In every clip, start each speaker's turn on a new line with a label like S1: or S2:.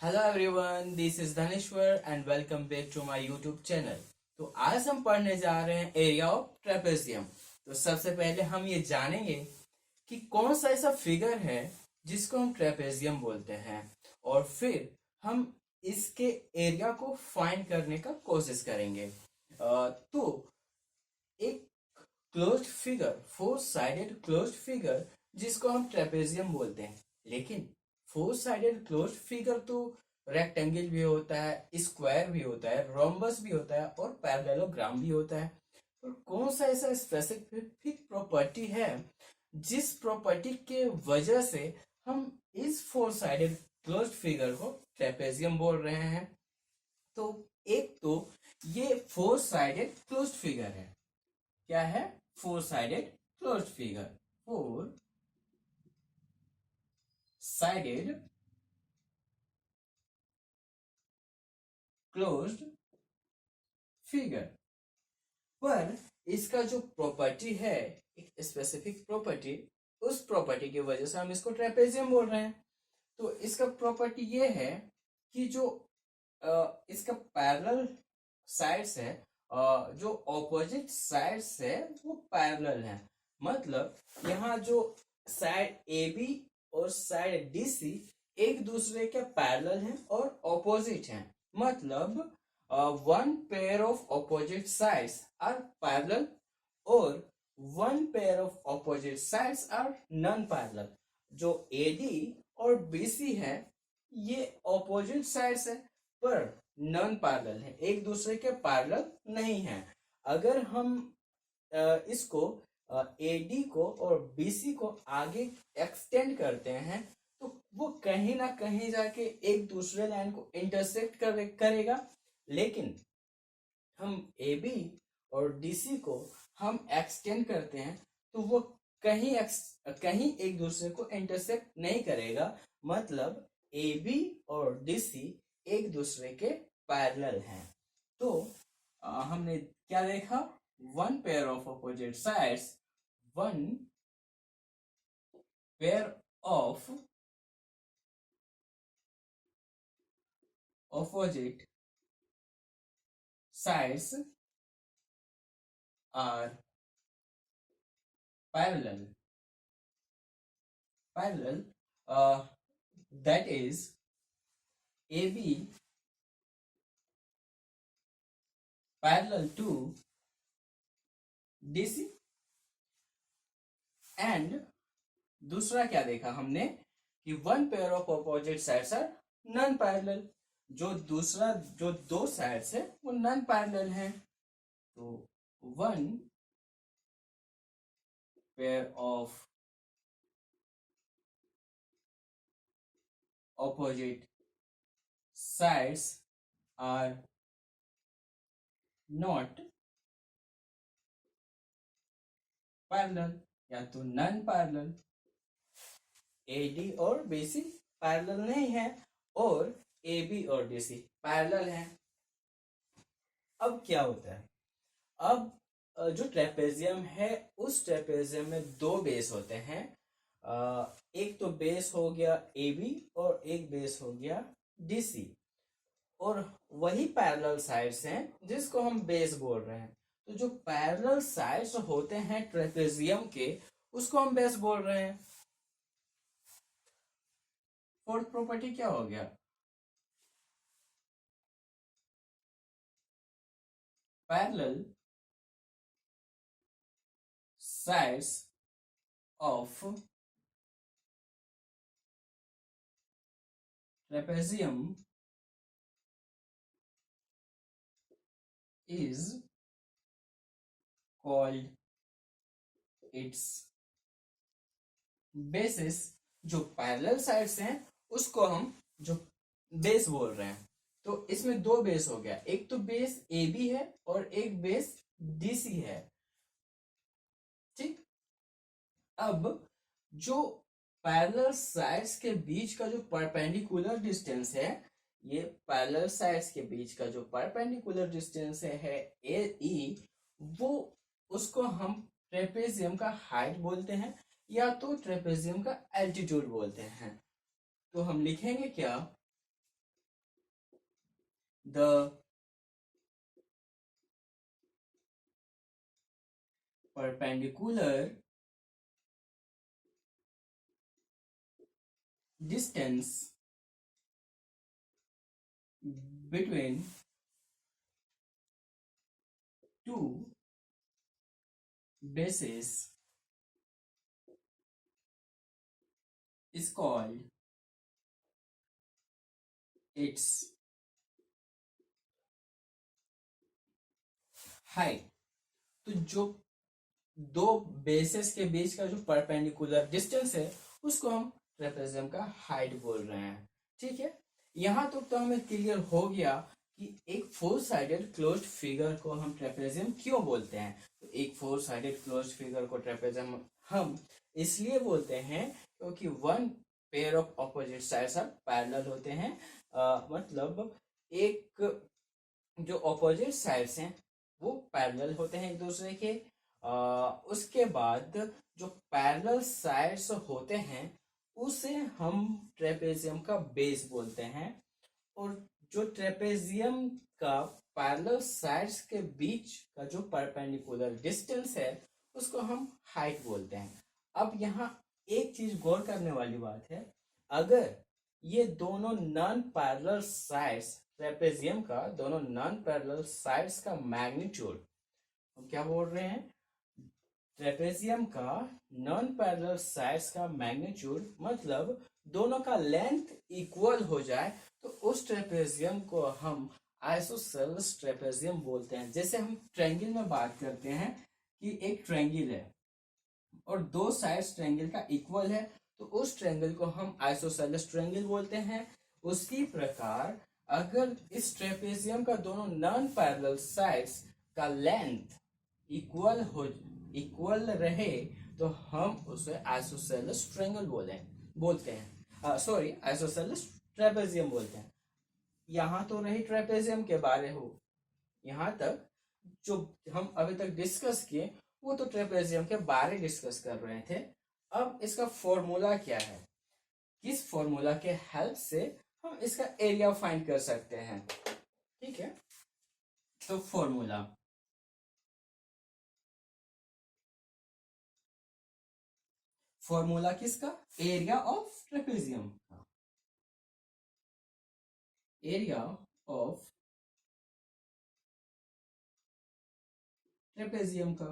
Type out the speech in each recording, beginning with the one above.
S1: Hello everyone, this is Dhaneshwar and welcome back to my YouTube channel. तो आज हम पढ़ने जा रहे हैं एरिया ऑफ ट्रेपेजियम। तो सबसे पहले हम ये जानेंगे कि कौन सा ऐसा फिगर है जिसको हम ट्रेपेजियम बोलते हैं, और फिर हम इसके एरिया को फाइंड करने का कोशिश करेंगे। तो एक closed figure, four sided closed figure, जिसको हम ट्रेपेजियम बोलते हैं। लेकिन फोर साइडेड क्लोज्ड फिगर तो रेक्टेंगल भी होता है, स्क्वायर भी होता है, रोम्बस भी होता है और पैरेललोग्राम भी होता है। तो कौन सा ऐसा स्पेसिफिक प्रॉपर्टी है जिस प्रॉपर्टी के वजह से हम इस फोर साइडेड क्लोज्ड फिगर को ट्रेपेजियम बोल रहे हैं? तो एक तो ये फोर साइडेड क्लोज्ड फिगर है। क्या है? Four sided closed figure. Four sided closed figure. पर इसका जो प्रॉपर्टी है, एक स्पेसिफिक प्रॉपर्टी, उस प्रॉपर्टी की वजह से हम इसको ट्रेपेजियम बोल रहे हैं। तो इसका प्रॉपर्टी ये है कि जो इसका पैरेलल साइड्स है, जो ऑपोजिट साइड्स है वो पैरेलल है। मतलब यहाँ जो साइड ए बी और साइड डी सी एक दूसरे के पैरेलल हैं और ऑपोजिट हैं। मतलब one pair of opposite sides are parallel और one pair of opposite sides are non-parallel। जो AD और BC है ये ऑपोजिट साइड्स है पर नॉन पैरेलल है, एक दूसरे के पैरेलल नहीं है। अगर हम इसको AD को और BC को आगे एक्सटेंड करते हैं तो वो कहीं ना कहीं जाके एक दूसरे लाइन को इंटरसेक्ट करेगा। लेकिन हम ए बी और डी सी को हम एक्सटेंड करते हैं तो वो कहीं एक दूसरे को इंटरसेक्ट नहीं करेगा। मतलब ए बी और डी सी एक दूसरे के पैरेलल हैं। तो हमने क्या देखा? One pair of opposite sides, one pair of opposite sides are parallel. Uh, that is AB parallel to DC। And दूसरा क्या देखा हमने कि one pair of opposite sides are non parallel. जो दो साइड्स है वो नॉन पैरेलल हैं। तो one pair of opposite sides are not parallel या तो नॉन पैरेलल। एडी और बीसी पैरेलल नहीं है और ए बी और डी सी पैरेलल है। अब क्या होता है? अब जो ट्रेपेजियम है उस ट्रेपेजियम में दो बेस होते हैं। एक तो बेस हो गया ए बी और एक बेस हो गया डी सी, और वही पैरेलल साइड्स हैं जिसको हम बेस बोल रहे हैं। तो जो पैरेलल साइड्स होते हैं ट्रेपेजियम के उसको हम बेस बोल रहे हैं। फोर्थ प्रॉपर्टी क्या हो गया? Parallel sides of trapezium is called its basis। जो पैरेलल साइड्स हैं उसको हम जो बेस बोल रहे हैं। तो इसमें दो बेस हो गया, एक तो बेस ए बी है और एक बेस डी सी है। ठीक। अब जो पैरेलल साइड्स के बीच का जो परपेंडिकुलर डिस्टेंस है, ये पैरेलल साइड्स के बीच का जो परपेंडिकुलर डिस्टेंस है ए ई, वो उसको हम ट्रेपेजियम का हाइट बोलते हैं या तो ट्रेपेजियम का एल्टीट्यूड बोलते हैं। तो हम लिखेंगे क्या? the perpendicular distance between two bases is called its height। तो जो दो बेसेस के बीच का जो परपेंडिकुलर डिस्टेंस है उसको हम ट्रेपेजियम का हाइट बोल रहे हैं। ठीक है, यहां तक तो हमें क्लियर हो गया कि एक फोर साइडेड क्लोज्ड फिगर को हम ट्रेपेजियम क्यों बोलते हैं। तो एक फोर साइडेड क्लोज्ड फिगर को ट्रेपेजियम हम इसलिए बोलते हैं क्योंकि one pair of opposite sides are parallel होते हैं। मतलब एक जो ऑपोजिट साइड्स हैं वो पैरेलल होते हैं एक दूसरे के। उसके बाद जो पैरेलल साइड्स होते हैं उसे हम ट्रेपेजियम का बेस बोलते हैं। और जो ट्रेपेजियम का पैरेलल साइड्स के बीच का जो परपेंडिकुलर डिस्टेंस है उसको हम हाइट बोलते हैं। अब यहाँ एक चीज गौर करने वाली बात है, अगर ये दोनों नॉन पैरेलल साइड्स ट्रेपेजियम का दोनों नॉन पैरेलल साइड्स का मैग्नीट्यूड हम क्या बोल रहे हैं, ट्रेपेजियम का नॉन पैरेलल साइड्स का मैग्नीट्यूड मतलब दोनों का लेंथ इक्वल हो जाए तो उस ट्रेपेजियम को हम आइसोसेलेस ट्रेपेजियम बोलते हैं। जैसे हम ट्रायंगल में बात करते हैं कि एक ट्रायंगल है और दो साइड्स ट्रायंगल का इक्वल है तो उस ट्रायंगल को हम आइसोसेलेस ट्रायंगल बोलते हैं। उसी प्रकार अगर इस ट्रेपेजियम का दोनों नॉन पैरेलल साइड्स का लेंथ इक्वल रहे तो हम उसे आइसोसेलेस ट्रायंगल बोलते हैं, सॉरी आइसोसेलेस ट्रेपेजियम बोलते हैं। यहां तो रही ट्रेपेजियम के बारे हो, यहां तक जो हम अभी तक डिस्कस किए वो तो ट्रेपेजियम के बारे डिस्कस कर रहे थे। अब इसका फॉर्मूला क्या है, किस फॉर्मूला के हेल्प से हम इसका एरिया फाइंड कर सकते हैं। ठीक है, तो फॉर्मूला किसका, एरिया ऑफ ट्रेपेजियम का, एरिया ऑफ ट्रेपेजियम का।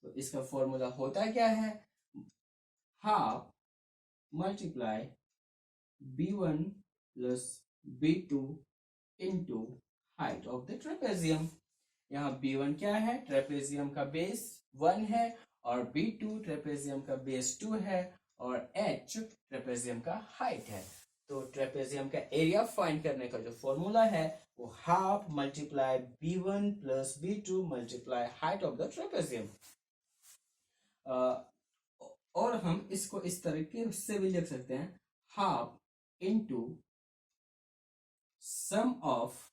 S1: तो इसका फॉर्मूला होता क्या है, half multiply b1 plus b2 into height of the trapezium. यहाँ b1 क्या है, ट्रेपेजियम का बेस 1 है और b2 ट्रेपेजियम का बेस 2 है और h ट्रेपेजियम का हाइट है। तो ट्रेपेजियम का एरिया फाइंड करने का जो फॉर्मूला है वो half multiply b1 plus b2 multiply height of the trapezium. और हम इसको इस तरीके से भी लिख सकते हैं, half into sum of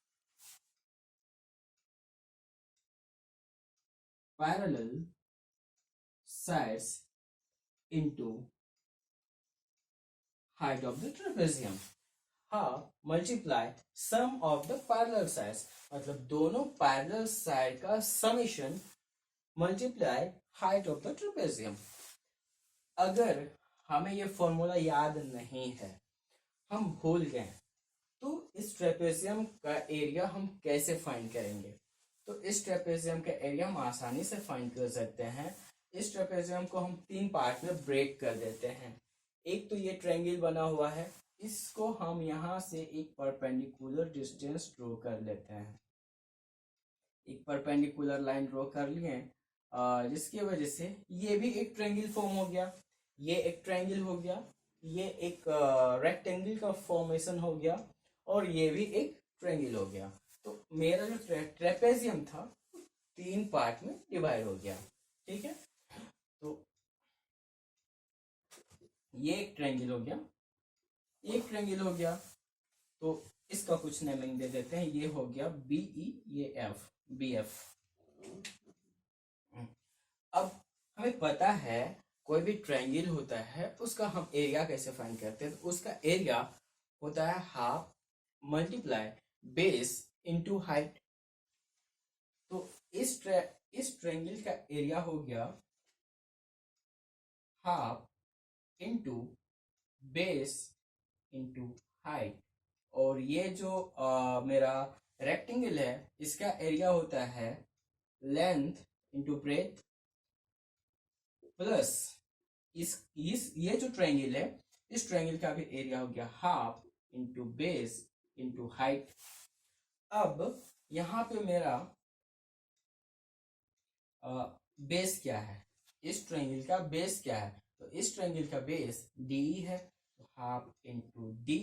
S1: parallel sides into height of the trapezium। Half multiply sum of the parallel sides मतलब दोनों पैरेलल साइड का summation multiply height of the trapezium. अगर हमें ये फॉर्मूला याद नहीं है, हम भूल गए, तो इस ट्रेपेजियम का एरिया हम कैसे फाइंड करेंगे। तो इस ट्रेपेजियम का एरिया हम आसानी से फाइंड कर सकते हैं। इस ट्रेपेजियम को हम तीन पार्ट में ब्रेक कर देते हैं। एक तो ये ट्रायंगल बना हुआ है, इसको हम यहाँ से एक परपेंडिकुलर डिस्टेंस ड्रॉ कर लेते हैं। एक परपेंडिकुलर लाइन ड्रॉ कर लिए जिसकी वजह से ये भी एक ट्रायंगल फॉर्म हो गया, ये एक ट्रायंगल हो गया, ये एक रेक्टेंगल का फॉर्मेशन हो गया और ये भी एक ट्रायंगल हो गया। तो मेरा जो ट्रेपेजियम था तीन पार्ट में डिवाइड हो गया। ठीक है, तो ये एक ट्रायंगल हो गया, एक ट्रायंगल हो गया, तो इसका कुछ नेमिंग दे देते हैं, ये हो गया BE, ये F, BF। अब हमें पता है कोई भी ट्रायंगल होता है उसका हम एरिया कैसे फाइंड करते हैं। तो उसका एरिया होता है half multiply base into height. तो इस ट्रायंगल का एरिया हो गया half into base into height. और ये जो मेरा रेक्टेंगल है इसका एरिया होता है लेंथ इंटू ब्रेथ प्लस इस ये जो ट्रायंगल है इस ट्रायंगल का भी एरिया हो गया half into base into height. अब यहाँ पे मेरा बेस क्या है, इस ट्रायंगल का बेस क्या है, तो इस ट्रायंगल का बेस डी है, तो हाफ इंटू डी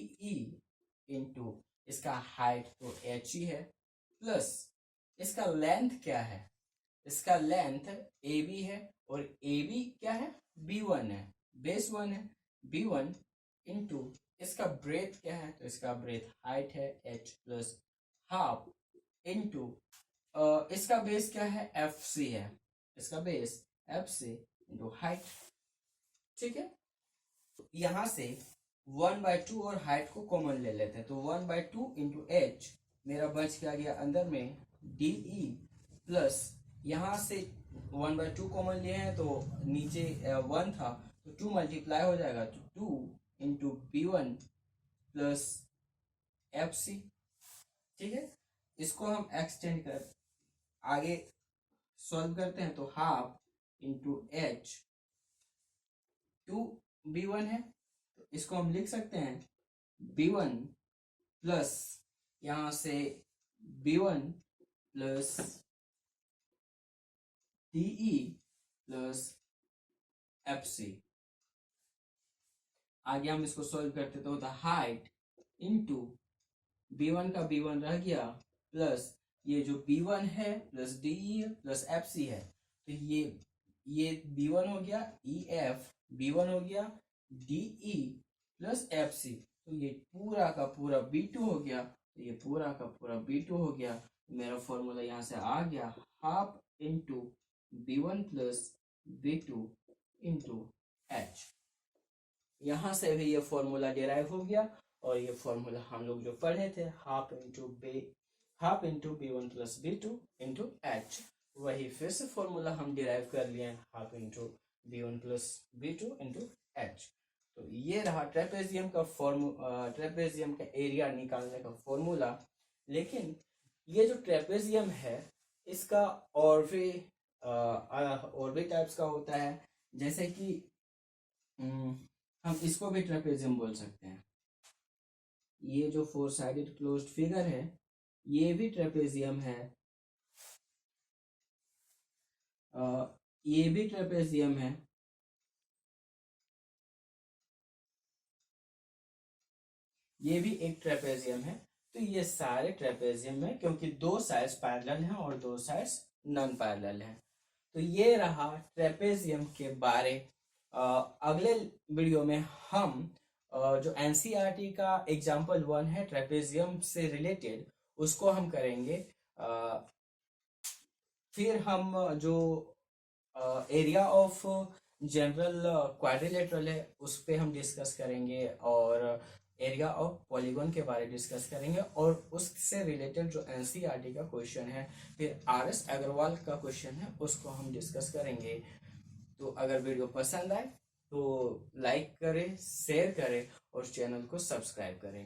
S1: इंटू इसका हाइट तो एच ही है प्लस इसका लेंथ क्या है, इसका लेंथ ए बी है और ए बी क्या है B1 है, बेस 1 है B1 इंटू इसका ब्रेथ क्या है, तो इसका ब्रेथ हाइट है h प्लस हाफ इंटू इसका बेस क्या है FC है, इसका बेस FC इंटू हाइट। ठीक है, यहां से 1/2 और हाइट को कॉमन ले लेते हैं, तो 1/2 इंटू एच मेरा बच गया अंदर में DE प्लस यहाँ से 1/2 कॉमन लिए हैं तो नीचे 1 था तो 2 मल्टीप्लाई हो जाएगा, तो 2 इंटू B1 प्लस FC। ठीक है, इसको हम एक्सटेंड कर आगे सॉल्व करते हैं, तो हाफ इंटू एच 2B1 है, तो इसको हम लिख सकते हैं B1 प्लस यहां से B1 plus DE plus FC। आगे हम इसको सॉल्व करते तो होता हाइट इंटू B1 का B1 रह गया प्लस ये जो B1 है प्लस DE प्लस FC है, तो ये B1 हो गया EF, B1 हो गया DE प्लस FC, तो ये पूरा का पूरा B2 हो गया, तो ये पूरा का पूरा B2 हो गया। मेरा फॉर्मूला यहाँ से आ गया half into B1 plus B2 into H। यहाँ से भी ये फॉर्मूला डिराइव हो गया और ये फॉर्मूला हम लोग जो पढ़े थे half into B1 plus B2 into H, वही फिर से फॉर्मूला हम डिराइव कर लिए half into B1 plus B2 into H। तो ये रहा ट्रेपेजियम का एरिया निकालने का फॉर्मूला। लेकिन ये जो ट्रेपेजियम है इसका और भी टाइप्स का होता है, जैसे कि हम इसको भी ट्रेपेजियम बोल सकते हैं। ये जो 4 साइडेड क्लोज्ड फिगर है ये भी ट्रेपेजियम है, ये भी ट्रेपेजियम है, ये भी एक ट्रेपेजियम है। तो ये सारे ट्रेपेजियम है क्योंकि 2 साइड्स पैरेलल हैं और 2 साइड्स नॉन पैरेलल हैं। तो ये रहा ट्रेपेजियम के बारे। अगले वीडियो में हम जो NCERT का एग्जाम्पल 1 है ट्रेपेजियम से रिलेटेड उसको हम करेंगे। फिर हम जो एरिया ऑफ जनरल क्वाड्रिलेटरल है उस पर हम डिस्कस करेंगे और एरिया ऑफ पॉलीगॉन के बारे में डिस्कस करेंगे और उससे रिलेटेड जो NCERT का क्वेश्चन है फिर RS अग्रवाल का क्वेश्चन है उसको हम डिस्कस करेंगे। तो अगर वीडियो पसंद आए तो लाइक करें, शेयर करें और चैनल को सब्सक्राइब करें।